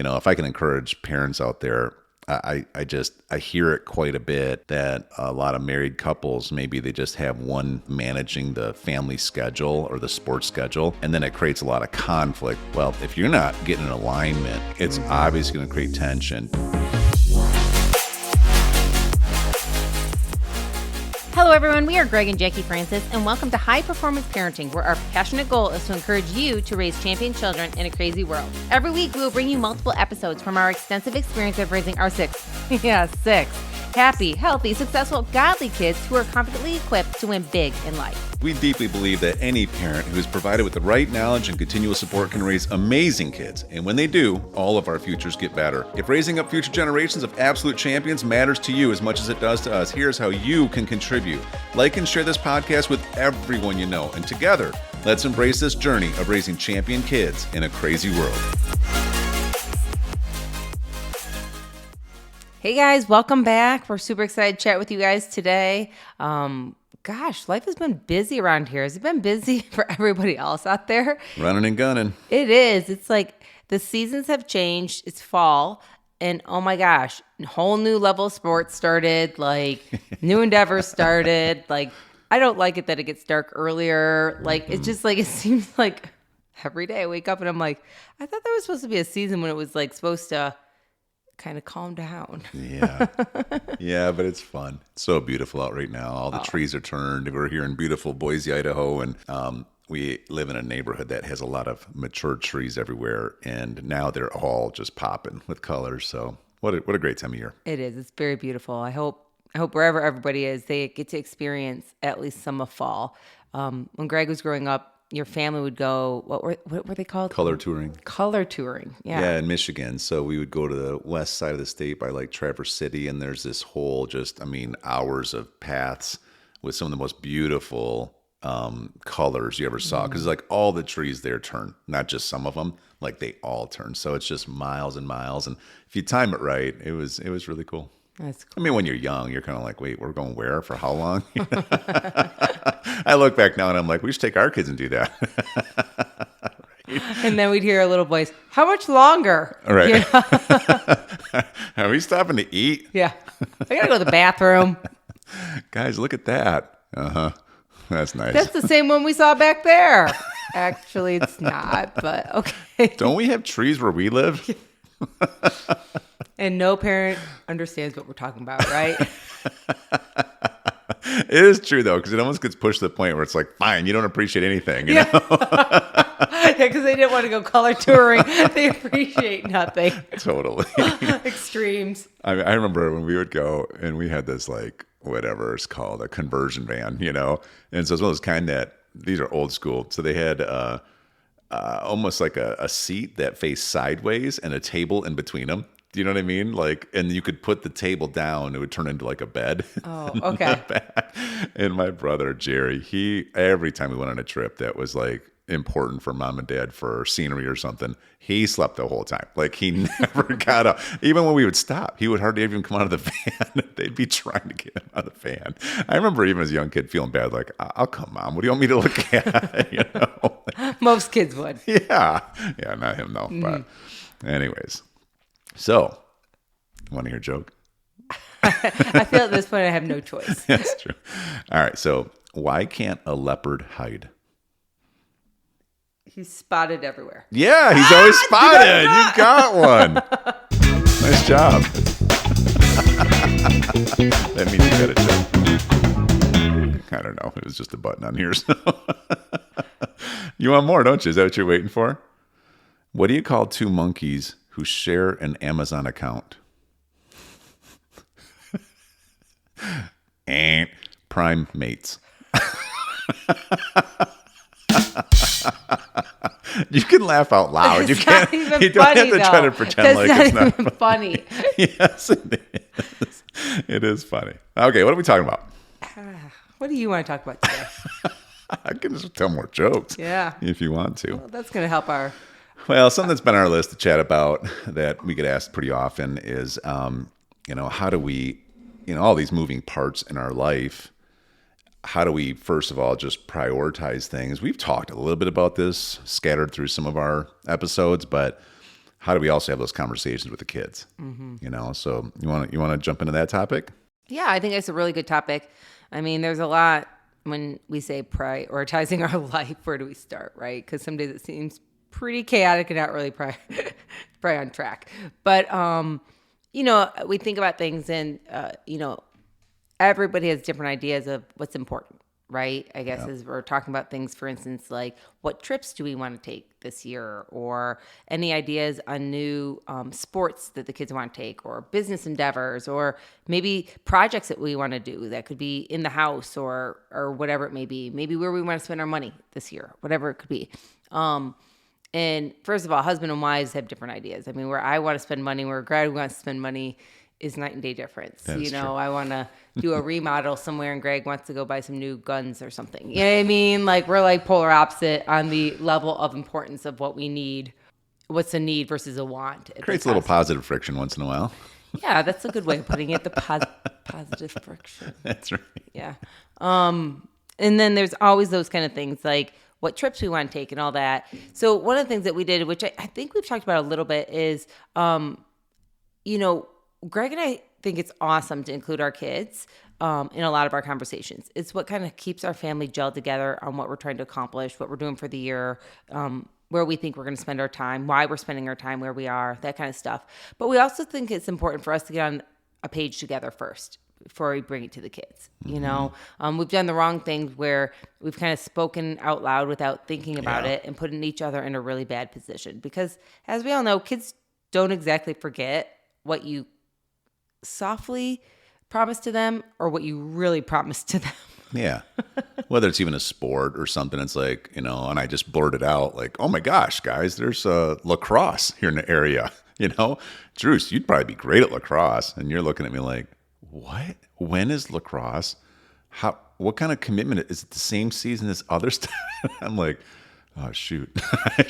if I can encourage parents out there, I hear it quite a bit that a lot of married couples, maybe they just have one managing the family schedule or the sports schedule, and then it creates a lot of conflict. Well, if you're not getting in alignment, it's obviously going to create tension. Hello, everyone. We are Greg and Jacquie Francis, and welcome to High Performance Parenting, where our passionate goal is to encourage you to raise champion children in a crazy world. Every week, we will bring you multiple episodes from our extensive experience of raising our six happy, healthy, successful, godly kids who are confidently equipped to win big in life. We deeply believe that any parent who is provided with the right knowledge and continual support can raise amazing kids. And when they do, all of our futures get better. If raising up future generations of absolute champions matters to you as much as it does to us, here's how you can contribute. Like and share this podcast with everyone you know. And together, let's embrace this journey of raising champion kids in a crazy world. Hey guys, welcome back. We're super excited to chat with you guys today. Gosh, life has been busy around here. Has it been busy for everybody else out there? Running and gunning. It is. It's like the seasons have changed. It's fall. And oh my gosh, whole new level of sports started. Like new endeavors started. Like I don't like it that it gets dark earlier. Like it's just like it seems like every day I wake up and I'm like, I thought there was supposed to be a season when it was like supposed to kind of calm down. Yeah, but it's fun. It's so beautiful out right now. All the trees are turned. We're here in beautiful Boise, Idaho, and we live in a neighborhood that has a lot of mature trees everywhere, and now they're all just popping with colors. So what a great time of year. It is. It's very beautiful. I hope wherever everybody is, they get to experience at least some of fall. When Greg was growing up, your family would go, what were they called? Color touring. Color touring, yeah. Yeah, in Michigan. So we would go to the west side of the state by like Traverse City, and there's this whole hours of paths with some of the most beautiful colors you ever saw. Because like all the trees there turn, not just some of them, like they all turn. So it's just miles and miles. And if you time it right, it was really cool. That's cool. I mean, when you're young, you're kind of like, wait, we're going where? For how long? I look back now and I'm like, we should take our kids and do that. Right. And then we'd hear a little voice, how much longer? Right. You know? Are we stopping to eat? Yeah. I got to go to the bathroom. Guys, look at that. Uh-huh. That's nice. That's the same one we saw back there. Actually, it's not, but okay. Don't we have trees where we live? And no parent understands what we're talking about, right? It is true, though, because it almost gets pushed to the point where it's like, fine, you don't appreciate anything, you know? Yeah, because they didn't want to go color touring. They appreciate nothing. Totally. Extremes. I remember when we would go and we had this, like, whatever it's called, a conversion van, you know? And so it's one of those kind that, these are old school. So they had almost like a seat that faced sideways and a table in between them. Do you know what I mean? Like, and you could put the table down, it would turn into like a bed. Oh, okay. And my brother, Jerry, every time we went on a trip that was like important for mom and dad for scenery or something, he slept the whole time. Like he never got up. Even when we would stop, he would hardly even come out of the van. They'd be trying to get him out of the van. I remember even as a young kid feeling bad, like, I'll come, Mom. What do you want me to look at? You know? Most kids would. Yeah. Yeah, not him though. But anyways. So, want to hear a joke? I feel at this point I have no choice. That's true. All right. So, why can't a leopard hide? He's spotted everywhere. Yeah, he's always spotted. You got one. Nice job. That means you got a joke. I don't know. It was just a button on here. So. You want more, don't you? Is that what you're waiting for? What do you call two monkeys who share an Amazon account? Prime mates. You can laugh out loud. It's you can't. You don't have to try to pretend like it's not even funny. Yes, it is. It is funny. Okay, what are we talking about? What do you want to talk about today? I can just tell more jokes. Yeah, if you want to. Well, that's going to help our. Well, something that's been on our list to chat about that we get asked pretty often is, how do we, all these moving parts in our life, how do we, first of all, just prioritize things? We've talked a little bit about this, scattered through some of our episodes, but how do we also have those conversations with the kids? So you want to jump into that topic? Yeah, I think it's a really good topic. I mean, there's a lot when we say prioritizing our life. Where do we start, right? Because some days it seems pretty chaotic and not really probably on track. But, we think about things and, everybody has different ideas of what's important, right? I guess as we're talking about things, for instance, like what trips do we want to take this year, or any ideas on new sports that the kids want to take, or business endeavors, or maybe projects that we want to do that could be in the house or whatever it may be, maybe where we want to spend our money this year, whatever it could be. And first of all, husband and wives have different ideas. I mean, where I want to spend money, where Greg wants to spend money is night and day difference. That's true. I want to do a remodel somewhere and Greg wants to go buy some new guns or something. You know what I mean? Like we're like polar opposite on the level of importance of what we need, what's a need versus a want. Creates a little positive friction once in a while. Yeah, that's a good way of putting it. The positive friction. That's right. Yeah. And then there's always those kind of things like what trips we want to take and all that. So one of the things that we did, which I think we've talked about a little bit, is, Greg and I think it's awesome to include our kids in a lot of our conversations. It's what kind of keeps our family gelled together on what we're trying to accomplish, what we're doing for the year, where we think we're going to spend our time, why we're spending our time where we are, that kind of stuff. But we also think it's important for us to get on a page together first before we bring it to the kids. We've done the wrong things where we've kind of spoken out loud without thinking about it and putting each other in a really bad position. Because as we all know, kids don't exactly forget what you softly promised to them or what you really promised to them. Yeah. Whether it's even a sport or something, it's like, and I just blurted out like, oh my gosh, guys, there's lacrosse here in the area. Drews, you'd probably be great at lacrosse. And you're looking at me like, what? When is lacrosse? What kind of commitment? Is it the same season as other stuff? I'm like, oh, shoot. I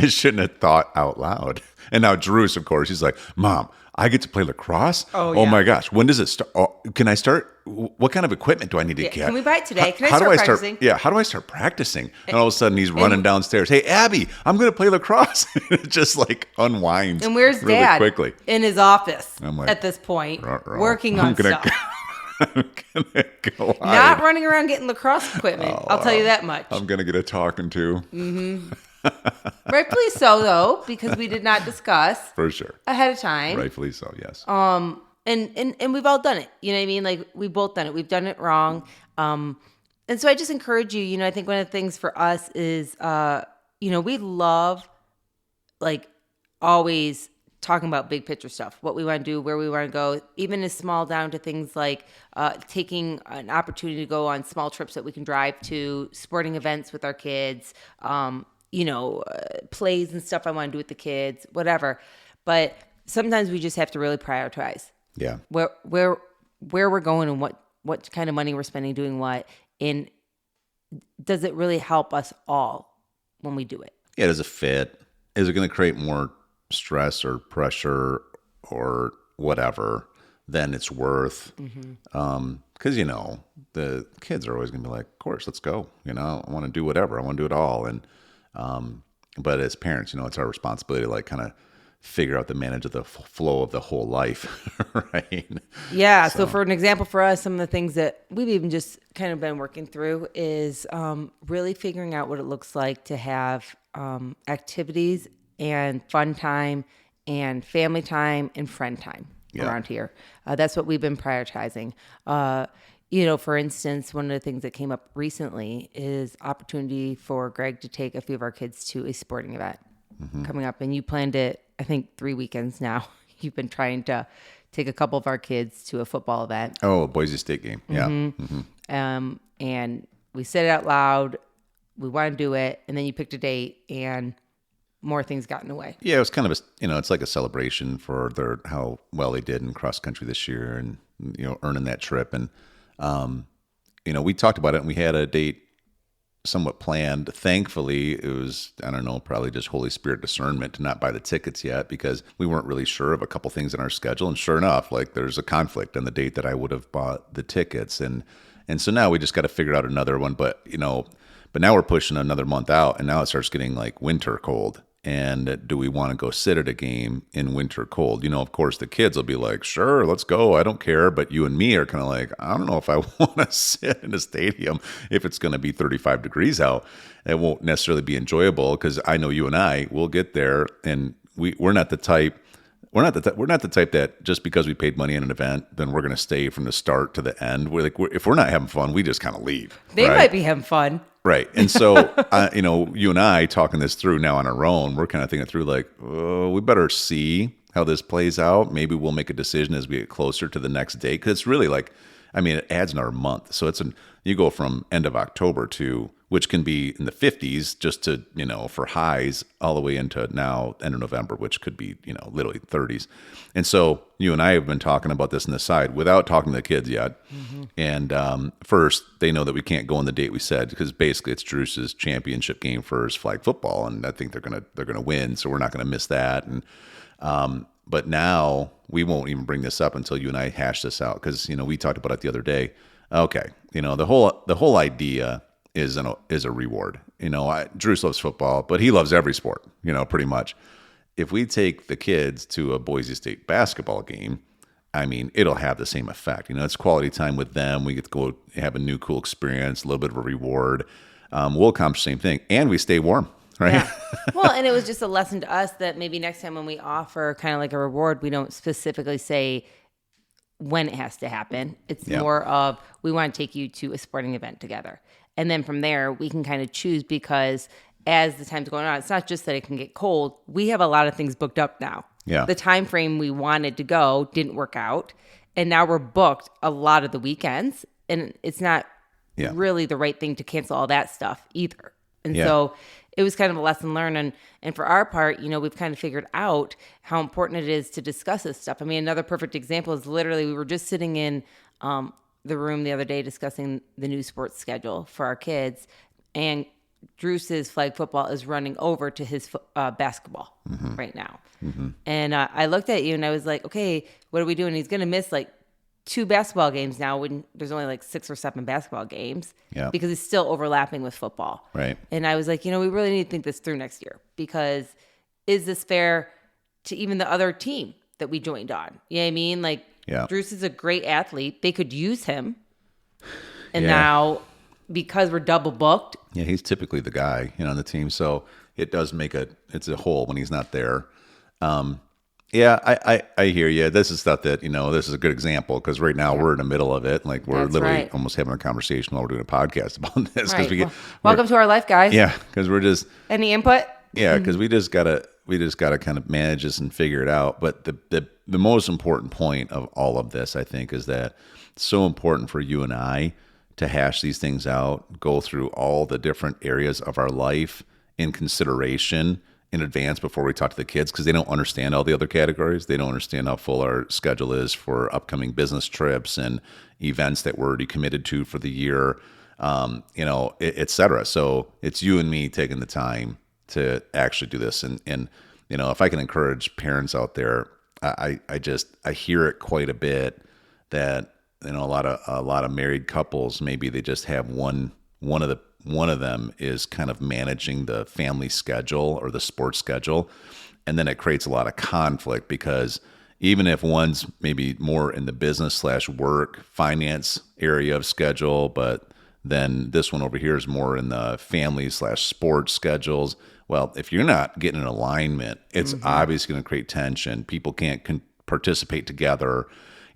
shouldn't have thought out loud. And now Drews, of course, he's like, Mom, I get to play lacrosse? Oh my gosh. When does it start? Oh, can I start? What kind of equipment do I need to get? Can we buy it today? Can I start practicing? How do I start practicing? And all of a sudden he's running downstairs. Hey, Abby, I'm going to play lacrosse. It just like unwinds. And where's really Dad? Quickly. In his office like, at this point, ruh-roh. working on stuff. I'm going to go hide. Not running around getting lacrosse equipment. I'll tell you that much. I'm going to get a talking to. Rightfully so, though, because we did not discuss for sure ahead of time. Rightfully so, yes. And we've all done it. You know what I mean? Like we've both done it. We've done it wrong. And so I just encourage you. I think one of the things for us is, we love like always talking about big picture stuff, what we want to do, where we want to go, even as small down to things like taking an opportunity to go on small trips that we can drive to, sporting events with our kids, plays and stuff I want to do with the kids, whatever. But sometimes we just have to really prioritize. Yeah. Where we're going and what kind of money we're spending doing what, and does it really help us all when we do it? Yeah, does it fit? Is it going to create more stress or pressure or whatever than it's worth? Because the kids are always gonna be like, of course, let's go, I want to do whatever, I want to do it all. And but as parents, it's our responsibility to like kind of figure out the manage of the flow of the whole life. Right? Yeah. So for an example, for us, some of the things that we've even just kind of been working through is really figuring out what it looks like to have activities and fun time and family time and friend time around here. That's what we've been prioritizing. For instance, one of the things that came up recently is opportunity for Greg to take a few of our kids to a sporting event coming up. And you planned it, I think, 3 weekends now. You've been trying to take a couple of our kids to a football event. Oh, a Boise State game. Yeah. And we said it out loud. We want to do it. And then you picked a date and more things got in the way. Yeah, it was kind of it's like a celebration for how well they did in cross country this year, and earning that trip. And we talked about it, and we had a date somewhat planned. Thankfully, it was, I don't know, probably just Holy Spirit discernment to not buy the tickets yet, because we weren't really sure of a couple things in our schedule. And sure enough, like there's a conflict on the date that I would have bought the tickets, and so now we just got to figure out another one. But now we're pushing another month out, and now it starts getting like winter cold. And do we want to go sit at a game in winter cold? Of course, the kids will be like, sure, let's go. I don't care. But you and me are kind of like, I don't know if I want to sit in a stadium if it's going to be 35 degrees out. It won't necessarily be enjoyable because I know you and I will get there, and we're not the type. We're not the type that just because we paid money in an event, then we're going to stay from the start to the end. If we're not having fun, we just kind of leave. They right? might be having fun. Right. And so, you and I talking this through now on our own, we're kind of thinking through like, oh, we better see how this plays out. Maybe we'll make a decision as we get closer to the next date. Because it's really like, it adds another month. So you go from end of October to, which can be in the 50s just to, for highs all the way into now end of November, which could be, literally 30s. And so you and I have been talking about this on the side without talking to the kids yet. Mm-hmm. And first, they know that we can't go on the date we said because basically it's Drew's championship game for his flag football, and I think they're gonna win, so we're not gonna miss that. And but now we won't even bring this up until you and I hash this out because we talked about it the other day. Okay, the whole idea is a reward. Drew loves football, but he loves every sport. Pretty much. If we take the kids to a Boise State basketball game, it'll have the same effect. It's quality time with them. We get to go have a new cool experience, a little bit of a reward. We'll accomplish the same thing, and we stay warm, right? Yeah. Well, and it was just a lesson to us that maybe next time when we offer kind of like a reward, we don't specifically say when it has to happen. It's more of we want to take you to a sporting event together. And then from there, we can kind of choose because as the time's going on, it's not just that it can get cold. We have a lot of things booked up now. Yeah. The time frame we wanted to go didn't work out. And now we're booked a lot of the weekends. And it's not really the right thing to cancel all that stuff either. And so it was kind of a lesson learned. And for our part, we've kind of figured out how important it is to discuss this stuff. Another perfect example is literally we were just sitting in the room the other day discussing the new sports schedule for our kids. And Drew's flag football is running over to his basketball right now. Mm-hmm. And I looked at you and I was like, okay, what are we doing? He's going to miss like 2 basketball games now when there's only like 6 or 7 basketball games because he's still overlapping with football. Right. And I was like, we really need to think this through next year because is this fair to even the other team that we joined on? You know what I mean? Like Drew's is a great athlete. They could use him. And now because we're double booked. Yeah, he's typically the guy, on the team. So it does make it's a hole when he's not there. I hear you. This is stuff that, this is a good example because right now we're in the middle of it. Like we're literally almost having a conversation while we're doing a podcast about this. Right. Welcome to our life, guys. Yeah, because we're just. Any input? Yeah, because we just gotta kind of manage this and figure it out. But the most important point of all of this, I think, is that it's so important for you and I to hash these things out, go through all the different areas of our life in consideration in advance before we talk to the kids because they don't understand all the other categories. They don't understand how full our schedule is for upcoming business trips and events that we're already committed to for the year, et cetera. So it's you and me taking the time to actually do this. And if I can encourage parents out there, I hear it quite a bit that a lot of married couples, maybe they just have one of them is kind of managing the family schedule or the sports schedule. And then it creates a lot of conflict because even if one's maybe more in the business / work finance area of schedule, but then this one over here is more in the family / sports schedules. Well, if you're not getting an alignment, it's obviously going to create tension. People can't participate together.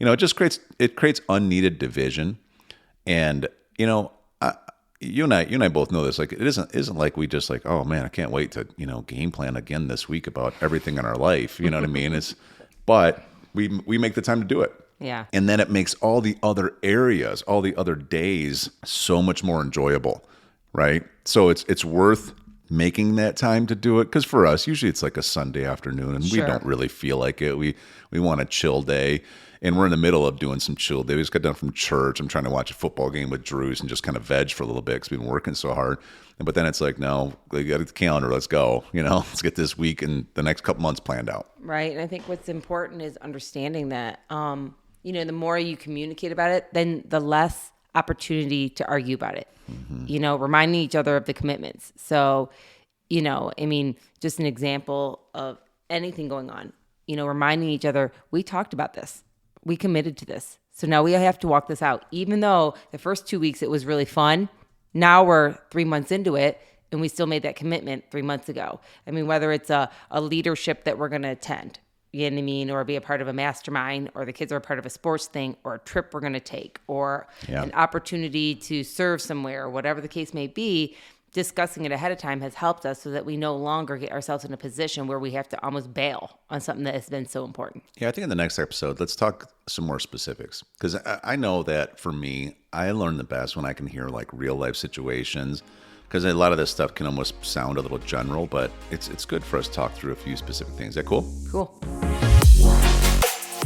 It creates unneeded division. And, you and I both know this. Like, it isn't like we just like, oh man, I can't wait to, game plan again this week about everything in our life. You know what I mean? But we make the time to do it. Yeah. And then it makes all the other areas, all the other days so much more enjoyable. Right. So it's worth making that time to do it. Because for us, usually it's like a Sunday afternoon and we don't really feel like it. We want a chill day. And we're in the middle of doing some chill day. We just got done from church. I'm trying to watch a football game with Drew's and just kind of veg for a little bit because we've been working so hard. But then it's like, no, we got the calendar. Let's go. Let's get this week and the next couple months planned out. Right. And I think what's important is understanding that, the more you communicate about it, then the less opportunity to argue about it. Mm-hmm. Reminding each other of the commitments. So Just an example of anything going on, reminding each other, we talked about this. We committed to this. So now we have to walk this out. Even though the first 2 weeks it was really fun, now we're 3 months into it and we still made that commitment 3 months ago. Whether it's a leadership that we're going to attend, or be a part of a mastermind, or the kids are a part of a sports thing, or a trip we're going to take, or an opportunity to serve somewhere, or whatever the case may be, discussing it ahead of time has helped us so that we no longer get ourselves in a position where we have to almost bail on something that has been so important. Yeah, I think in the next episode, let's talk some more specifics. Because I know that for me, I learn the best when I can hear like real life situations. Because a lot of this stuff can almost sound a little general, but it's good for us to talk through a few specific things. Is that cool? Cool.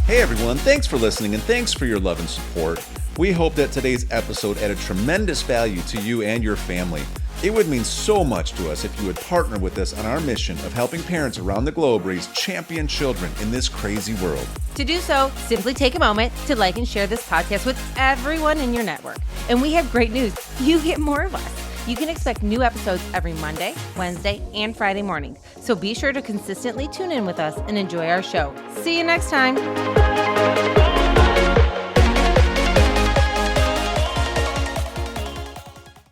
Hey everyone, thanks for listening and thanks for your love and support. We hope that today's episode added tremendous value to you and your family. It would mean so much to us if you would partner with us on our mission of helping parents around the globe raise champion children in this crazy world. To do so, simply take a moment to like and share this podcast with everyone in your network. And we have great news. You get more of us. You can expect new episodes every Monday, Wednesday, and Friday mornings. So be sure to consistently tune in with us and enjoy our show. See you next time.